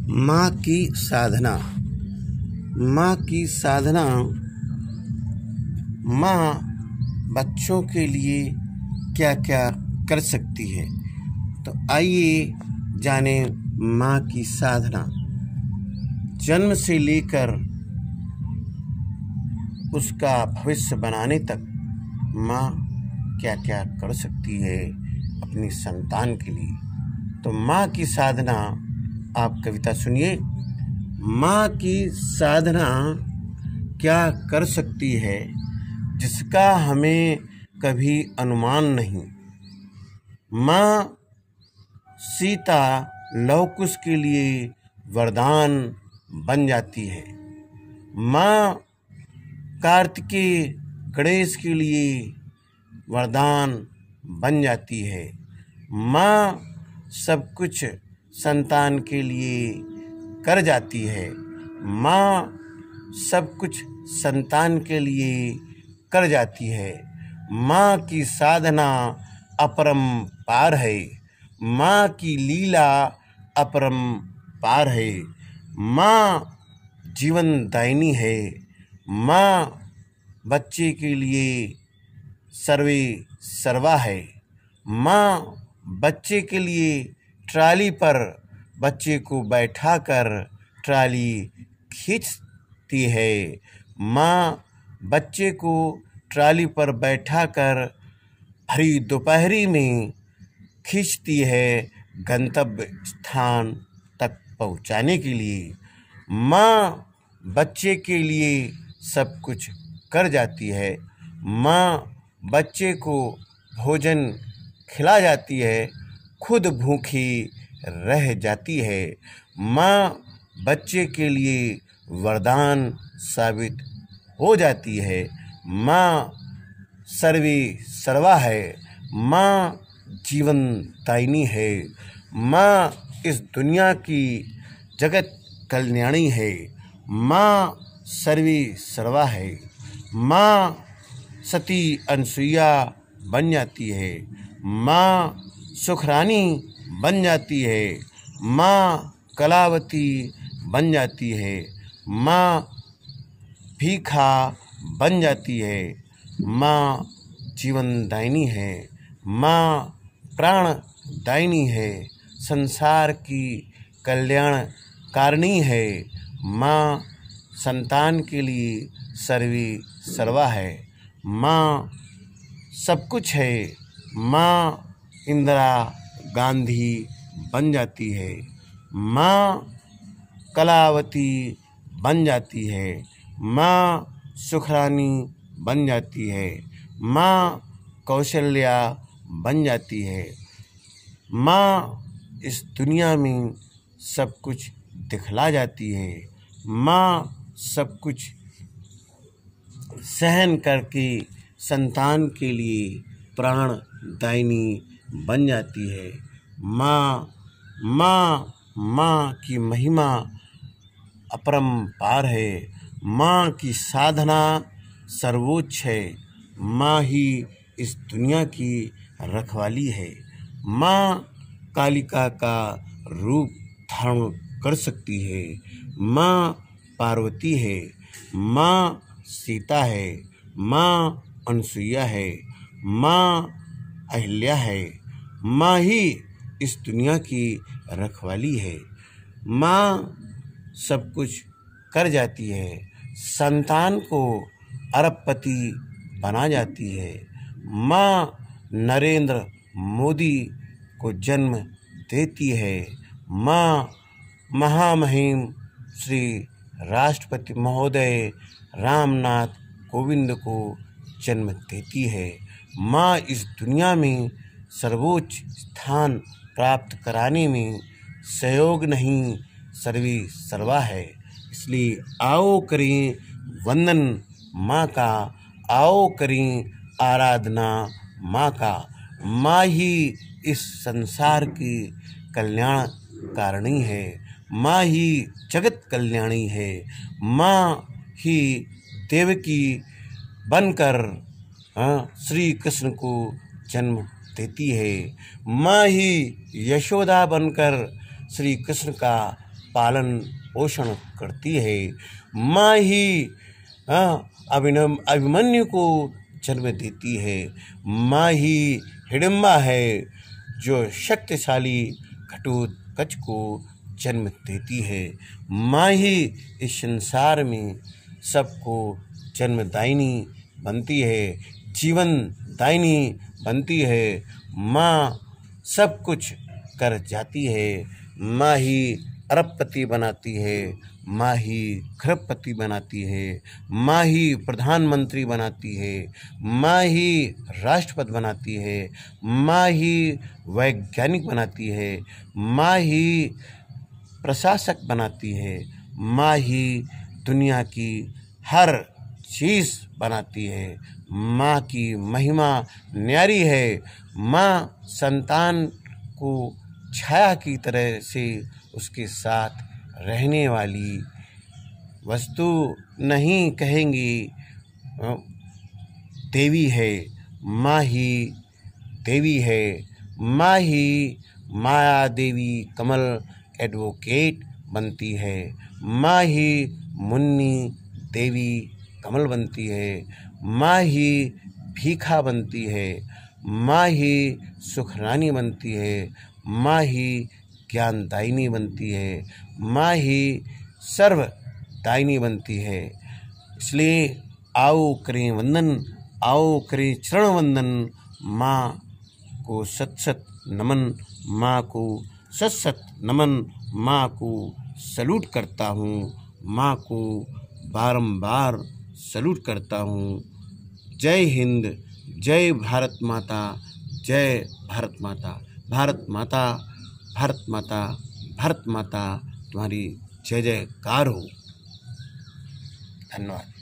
माँ की साधना। माँ की साधना। माँ बच्चों के लिए क्या क्या कर सकती है, तो आइए जाने माँ की साधना। जन्म से लेकर उसका भविष्य बनाने तक माँ क्या क्या कर सकती है अपनी संतान के लिए। तो माँ की साधना, आप कविता सुनिए। माँ की साधना क्या कर सकती है जिसका हमें कभी अनुमान नहीं। माँ सीता लव कुश के लिए वरदान बन जाती है। माँ कार्तिकेय गणेश के लिए वरदान बन जाती है। माँ सब कुछ संतान के लिए कर जाती है। माँ सब कुछ संतान के लिए कर जाती है। माँ की साधना अपरंपार है। माँ की लीला अपरंपार है। माँ जीवनदायिनी है। माँ बच्चे के लिए सर्वे सर्वा है। माँ बच्चे के लिए ट्राली पर बच्चे को बैठाकर ट्राली खींचती है। माँ बच्चे को ट्राली पर बैठाकर भरी दोपहरी में खींचती है गंतव्य स्थान तक पहुँचाने के लिए। माँ बच्चे के लिए सब कुछ कर जाती है। माँ बच्चे को भोजन खिला जाती है, खुद भूखी रह जाती है। माँ बच्चे के लिए वरदान साबित हो जाती है। माँ सर्वे सर्वा है। माँ जीवनदायिनी है। माँ इस दुनिया की जगत कल्याणी है। माँ सर्वे सर्वा है। माँ सती अनसुईया बन जाती है। माँ सुखरानी बन जाती है। माँ कलावती बन जाती है। माँ भीखा बन जाती है। माँ जीवनदायिनी है। माँ प्राणदायिनी है। संसार की कल्याणकारिणी है। माँ संतान के लिए सर्वे सर्वा है। माँ सब कुछ है। माँ इंदिरा गांधी बन जाती है। माँ कलावती बन जाती है। माँ सुखरानी बन जाती है। माँ कौशल्या बन जाती है। माँ इस दुनिया में सब कुछ दिखला जाती है। माँ सब कुछ सहन करके संतान के लिए प्राणदायिनी बन जाती है। माँ माँ माँ की महिमा अपरंपार है। माँ की साधना सर्वोच्च है। माँ ही इस दुनिया की रखवाली है। माँ कालिका का रूप धारण कर सकती है। माँ पार्वती है। माँ सीता है। माँ अनसुईया है। माँ अहिल्या है। माँ ही इस दुनिया की रखवाली है। माँ सब कुछ कर जाती है। संतान को अरबपति बना जाती है। माँ नरेंद्र मोदी को जन्म देती है। माँ महामहिम श्री राष्ट्रपति महोदय रामनाथ कोविंद को जन्म देती है। माँ इस दुनिया में सर्वोच्च स्थान प्राप्त कराने में सहयोग नहीं सर्वे सर्वा है। इसलिए आओ करें वंदन माँ का, आओ करें आराधना माँ का। माँ ही इस संसार की कल्याणकारिणी है। माँ ही जगत कल्याणी है। माँ ही देवकी बनकर श्री कृष्ण को जन्म देती है। माँ ही यशोदा बनकर श्री कृष्ण का पालन पोषण करती है। माँ ही अभिमन्यु को जन्म देती है। माँ ही हिडिंबा है जो शक्तिशाली घटोत्कच को जन्म देती है। माँ ही इस संसार में सबको जन्मदायिनी बनती है, जीवन दायिनी बनती है। माँ सब कुछ कर जाती है। माँ ही अरबपति बनाती है, माँ ही खरबपति बनाती है, माँ ही प्रधानमंत्री बनाती है, माँ ही राष्ट्रपति बनाती है, माँ ही वैज्ञानिक बनाती है, माँ ही प्रशासक बनाती है, माँ ही दुनिया की हर चीज़ बनाती है। माँ की महिमा न्यारी है। माँ संतान को छाया की तरह से उसके साथ रहने वाली वस्तु नहीं कहेंगी, देवी है। माँ ही देवी है। माँ ही माया देवी कमल एडवोकेट बनती है। माँ ही मुन्नी देवी कमल बनती है। माँ ही भीखा बनती है। माँ ही सुखरानी बनती है। माँ ही ज्ञानदायिनी बनती है। माँ ही सर्वदायिनी बनती है। इसलिए आओ करें वंदन, आओ करें चरण वंदन। माँ को सत सत नमन, माँ को सत सत नमन। माँ को सलूट करता हूँ, माँ को बारंबार सलूट करता हूँ। जय हिंद, जय भारत माता, जय भारत माता। भारत माता, भारत माता, भारत माता तुम्हारी जय जयकार हो। धन्यवाद।